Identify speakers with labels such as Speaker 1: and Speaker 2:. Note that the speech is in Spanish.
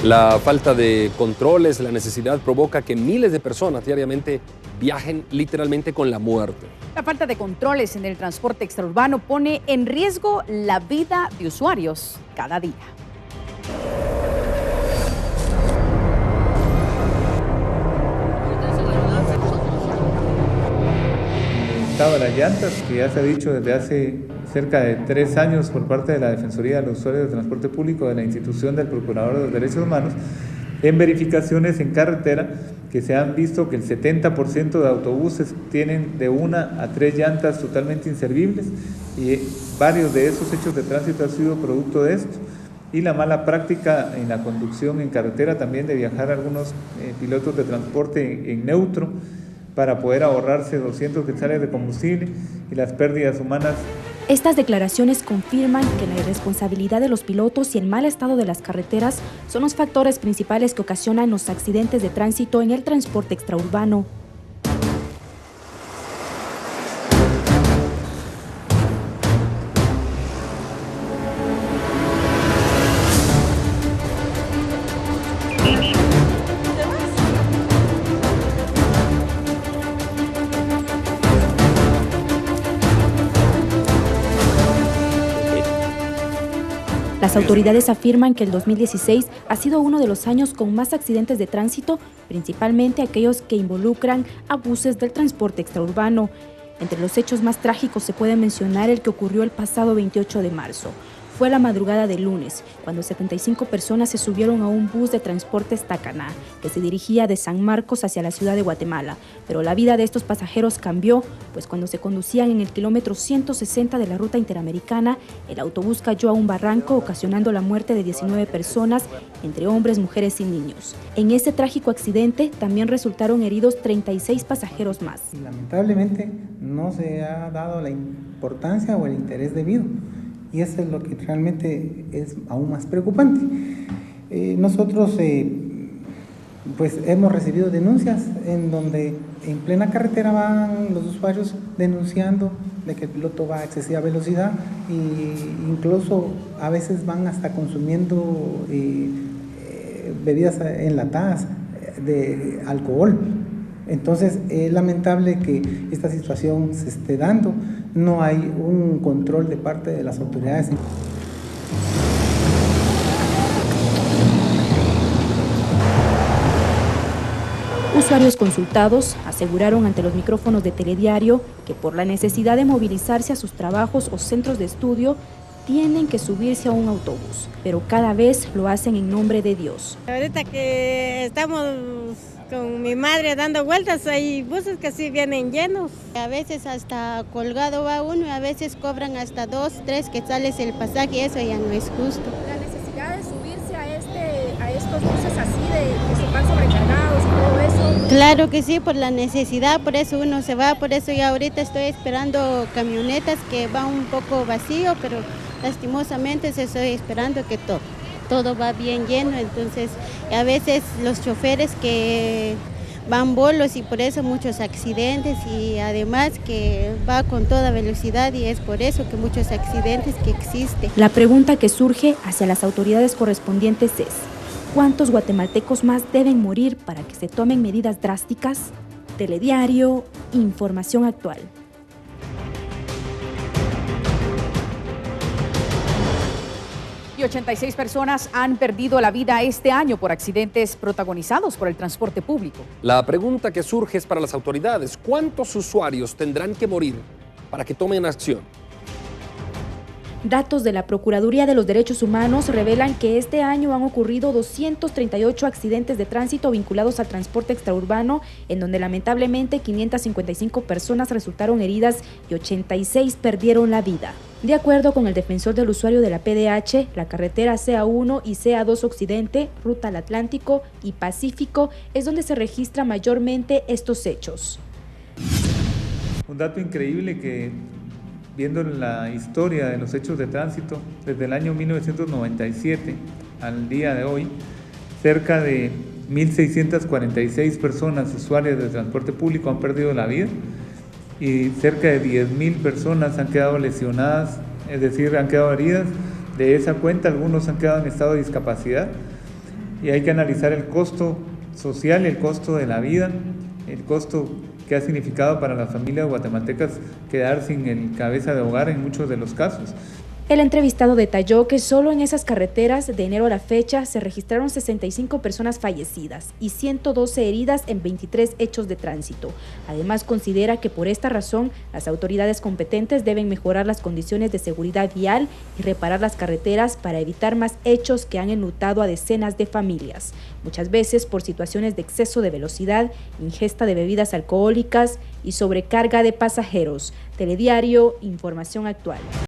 Speaker 1: La falta de controles, la necesidad provoca que miles de personas diariamente viajen literalmente con la muerte.
Speaker 2: La falta de controles en el transporte extraurbano pone en riesgo la vida de usuarios cada día.
Speaker 3: De las llantas, que ya se ha dicho desde hace cerca de 3 años por parte de la Defensoría de los Usuarios de Transporte Público de la institución del Procurador de los Derechos Humanos, en verificaciones en carretera que se han visto que el 70% de autobuses tienen de 1 a 3 llantas totalmente inservibles y varios de esos hechos de tránsito han sido producto de esto. Y la mala práctica en la conducción en carretera también de viajar algunos pilotos de transporte en neutro para poder ahorrarse 200 quetzales de combustible y las pérdidas humanas.
Speaker 4: Estas declaraciones confirman que la irresponsabilidad de los pilotos y el mal estado de las carreteras son los factores principales que ocasionan los accidentes de tránsito en el transporte extraurbano. Las autoridades afirman que el 2016 ha sido uno de los años con más accidentes de tránsito, principalmente aquellos que involucran a buses del transporte extraurbano. Entre los hechos más trágicos se puede mencionar el que ocurrió el pasado 28 de marzo. Fue la madrugada del lunes, cuando 75 personas se subieron a un bus de transportes Tacaná, que se dirigía de San Marcos hacia la ciudad de Guatemala. Pero la vida de estos pasajeros cambió, pues cuando se conducían en el kilómetro 160 de la ruta interamericana, el autobús cayó a un barranco, ocasionando la muerte de 19 personas, entre hombres, mujeres y niños. En este trágico accidente también resultaron heridos 36 pasajeros más.
Speaker 5: Lamentablemente no se ha dado la importancia o el interés debido. Y eso es lo que realmente es aún más preocupante. Nosotros pues hemos recibido denuncias en donde en plena carretera van los usuarios denunciando de que el piloto va a excesiva velocidad e incluso a veces van hasta consumiendo bebidas enlatadas de alcohol. Entonces es lamentable que esta situación se esté dando, no hay un control de parte de las autoridades.
Speaker 4: Usuarios consultados aseguraron ante los micrófonos de Telediario que por la necesidad de movilizarse a sus trabajos o centros de estudio, tienen que subirse a un autobús, pero cada vez lo hacen en nombre de Dios.
Speaker 6: Ahorita que estamos con mi madre dando vueltas, hay buses que sí vienen llenos. A veces hasta colgado va uno y a veces cobran hasta 2, 3 quetzales el pasaje y eso ya no es justo.
Speaker 7: La necesidad de subirse a estos buses así, de que se van sobrecargados y todo eso.
Speaker 6: Claro que sí, por la necesidad, por eso uno se va, por eso ya ahorita estoy esperando camionetas que van un poco vacío, pero lastimosamente estoy esperando que todo va bien lleno, entonces a veces los choferes que van bolos y por eso muchos accidentes y además que va con toda velocidad y es por eso que muchos accidentes que existen.
Speaker 4: La pregunta que surge hacia las autoridades correspondientes es: ¿cuántos guatemaltecos más deben morir para que se tomen medidas drásticas? Telediario, información actual.
Speaker 2: Y 86 personas han perdido la vida este año por accidentes protagonizados por el transporte público.
Speaker 1: La pregunta que surge es para las autoridades: ¿cuántos usuarios tendrán que morir para que tomen acción?
Speaker 4: Datos de la Procuraduría de los Derechos Humanos revelan que este año han ocurrido 238 accidentes de tránsito vinculados al transporte extraurbano, en donde lamentablemente 555 personas resultaron heridas y 86 perdieron la vida. De acuerdo con el defensor del usuario de la PDH, la carretera CA1 y CA2 Occidente, Ruta al Atlántico y Pacífico, es donde se registran mayormente estos hechos.
Speaker 3: Un dato increíble que, viendo la historia de los hechos de tránsito, desde el año 1997 al día de hoy, cerca de 1.646 personas usuarias del transporte público han perdido la vida y cerca de 10.000 personas han quedado lesionadas, es decir, han quedado heridas. De esa cuenta, algunos han quedado en estado de discapacidad y hay que analizar el costo social, el costo de la vida, el costo que ha significado para las familias guatemaltecas quedar sin el cabeza de hogar en muchos de los casos.
Speaker 4: El entrevistado detalló que solo en esas carreteras de enero a la fecha se registraron 65 personas fallecidas y 112 heridas en 23 hechos de tránsito. Además, considera que por esta razón las autoridades competentes deben mejorar las condiciones de seguridad vial y reparar las carreteras para evitar más hechos que han enlutado a decenas de familias, muchas veces por situaciones de exceso de velocidad, ingesta de bebidas alcohólicas y sobrecarga de pasajeros. Telediario, información actual.